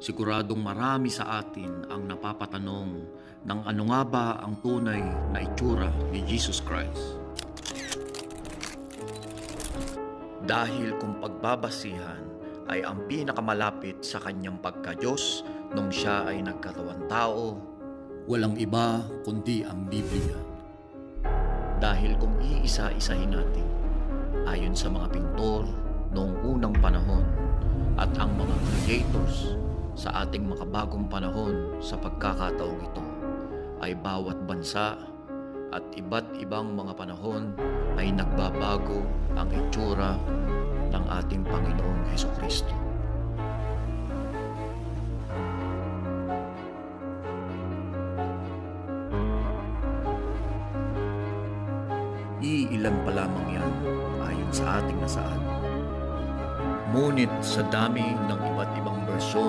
Siguradong marami sa atin ang napapatanong ng ano nga ba ang tunay na itsura ni Jesus Christ. Dahil kung pagbabasihan ay ang pinakamalapit sa kanyang pagka-Diyos nung siya ay nagkatawang tao, walang iba kundi ang Biblia. Dahil kung iisa-isahin natin, ayon sa mga pintor noong unang panahon at ang mga creators sa ating makabagong panahon sa pagkakataong ito, ay bawat bansa at iba't ibang mga panahon ay nagbabago ang itsura ng ating Panginoong Hesukristo. Iilan pa lamang yan ayon sa ating nasaan. Ngunit sa dami ng iba't ibang bersyon